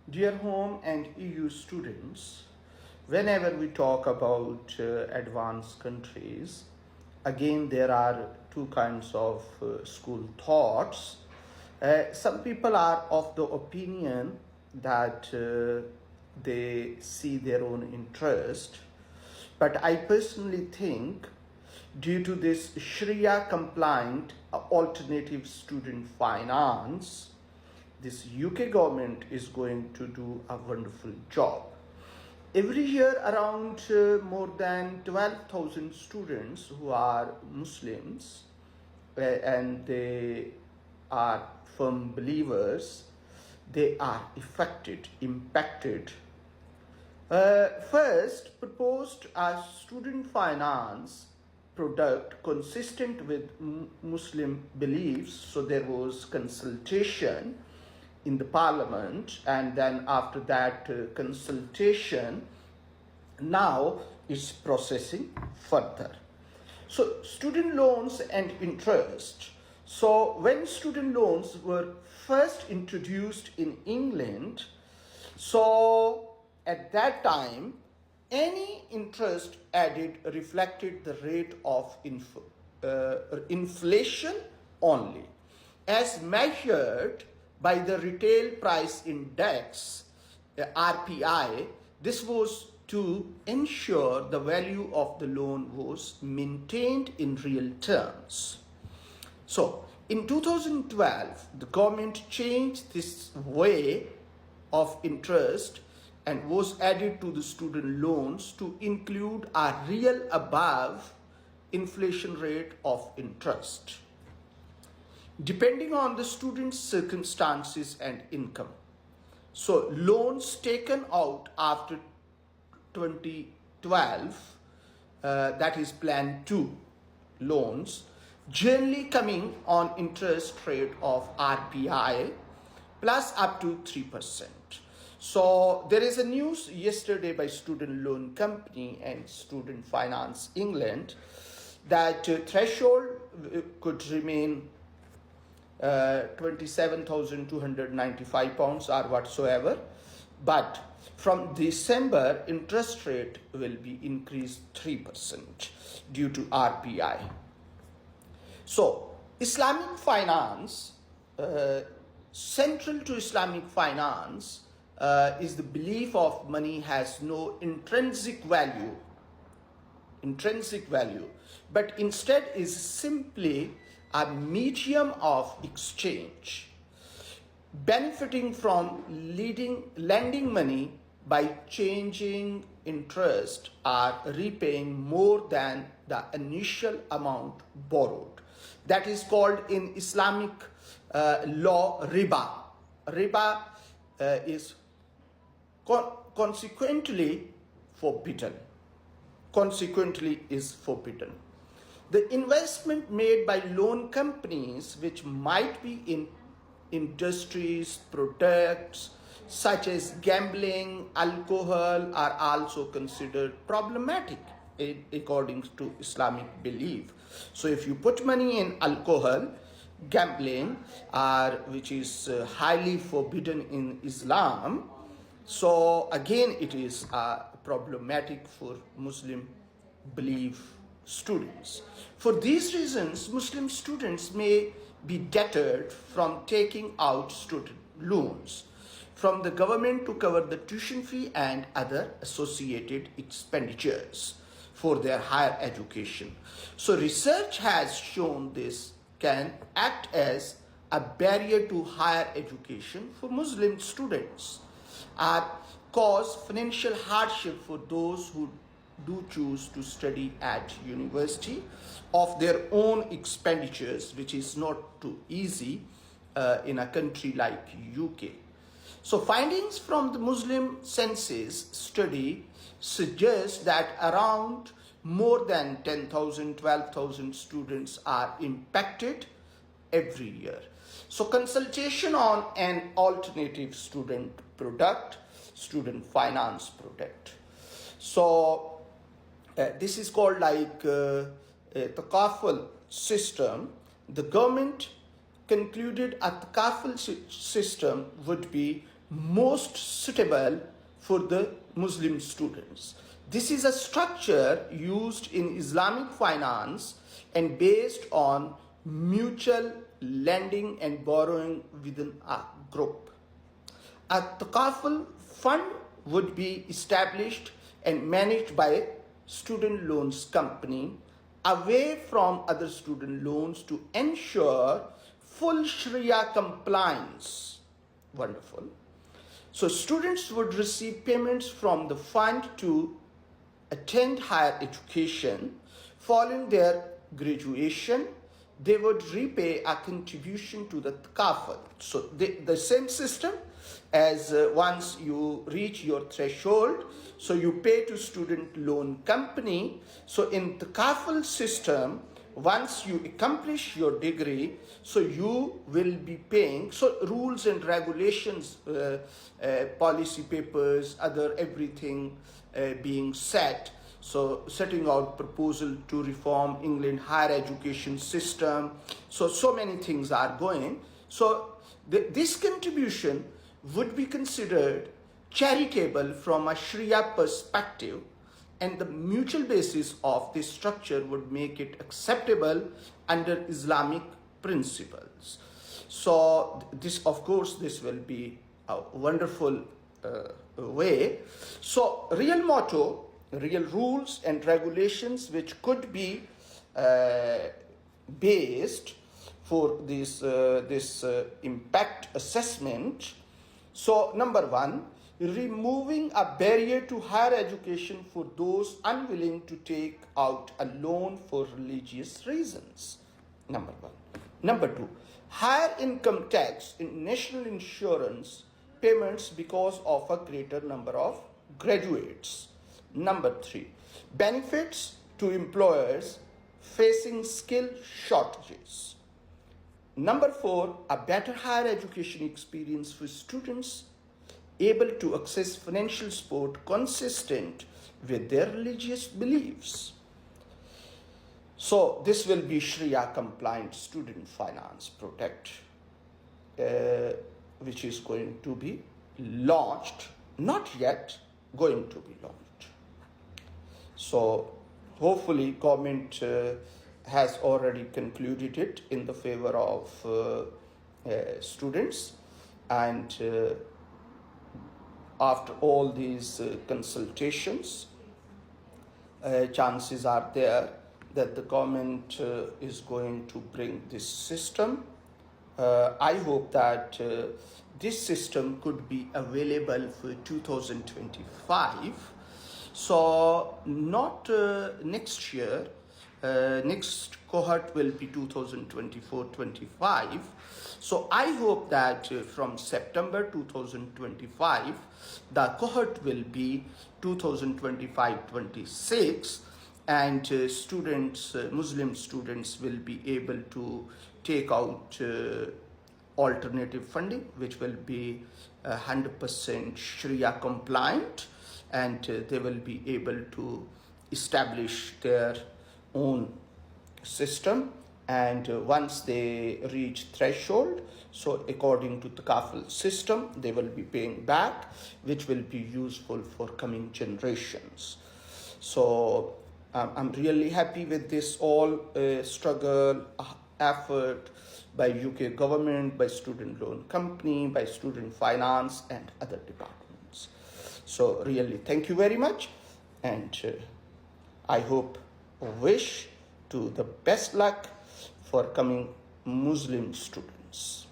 Dear home and EU students, whenever we talk about advanced countries, again there are two kinds of school thoughts. Some people are of the opinion that they see their own interest, but I personally think due to this Sharia compliant alternative student finance, this UK government is going to do a wonderful job. Every year, around more than 12,000 students who are Muslims and they are firm believers, they are impacted. First, proposed a student finance product consistent with Muslim beliefs. So there was consultation in the parliament, and then after that consultation, now is processing further. So student loans and interest. So when student loans were first introduced in England, so at that time any interest added reflected the rate of inflation only as measured by the retail price index, RPI. This was to ensure the value of the loan was maintained in real terms. So in 2012, the government changed this way of interest and was added to the student loans to include a real above inflation rate of interest, depending on the student's circumstances and income. So loans taken out after 2012, that is Plan 2 loans, generally coming on interest rate of RPI plus up to 3%. So there is a news yesterday by Student Loan Company and Student Finance England that threshold could remain £27,295 or whatsoever, but from December interest rate will be increased 3% due to RPI. So Islamic finance, central to Islamic finance is the belief of money has no intrinsic value, but instead is simply a medium of exchange, benefiting from lending money by changing interest or repaying more than the initial amount borrowed. That is called in Islamic law riba. Riba is consequently forbidden. The investment made by loan companies, which might be in industries, products such as gambling, alcohol, are also considered problematic according to Islamic belief. So if you put money in alcohol, gambling, which is highly forbidden in Islam, so again it is problematic for Muslim belief students. For these reasons, Muslim students may be deterred from taking out student loans from the government to cover the tuition fee and other associated expenditures for their higher education. So research has shown this can act as a barrier to higher education for Muslim students or cause financial hardship for those who do choose to study at university of their own expenditures, which is not too easy in a country like UK. So findings from the Muslim census study suggest that around more than 10,000, 12,000 students are impacted every year. So consultation on an alternative student product, student finance product. So this is called like a takaful system. The government concluded a takaful system would be most suitable for the Muslim students. This is a structure used in Islamic finance and based on mutual lending and borrowing within a group. A Takaful fund would be established and managed by a student loans company away from other student loans to ensure full Sharia compliance. Wonderful. So students would receive payments from the fund to attend higher education. Following their graduation, they would repay a contribution to the Takaful. So the same system as once you reach your threshold, so you pay to student loan company. So in the Takaful system, once you accomplish your degree, so you will be paying. So rules and regulations, policy papers, other everything being set. So setting out proposal to reform England higher education system. So many things are going. So this contribution would be considered charitable from a Sharia perspective, and the mutual basis of this structure would make it acceptable under Islamic principles. So this, of course, this will be a wonderful way. So real motto, real rules and regulations which could be based for this impact assessment. So number one, removing a barrier to higher education for those unwilling to take out a loan for religious reasons. Number one. Number two, higher income tax in national insurance payments because of a greater number of graduates. Number three, benefits to employers facing skill shortages. Number four, a better higher education experience for students able to access financial support consistent with their religious beliefs. So this will be Sharia compliant student finance product, which is going to be launched, not yet, going to be launched. So hopefully government has already concluded it in the favor of students, and after all these consultations, chances are there that the government is going to bring this system. I hope that this system could be available for 2025. So not next year, next cohort will be 2024-25. So I hope that from September 2025, the cohort will be 2025-26, and students, Muslim students will be able to take out alternative funding, which will be 100% Sharia compliant, and they will be able to establish their own system. And once they reach threshold, so according to the Takaful system, they will be paying back, which will be useful for coming generations. So I'm really happy with this all struggle, effort by UK government, by student loan company, by student finance and other departments. So really thank you very much, and I hope, wish to the best luck for coming Muslim students.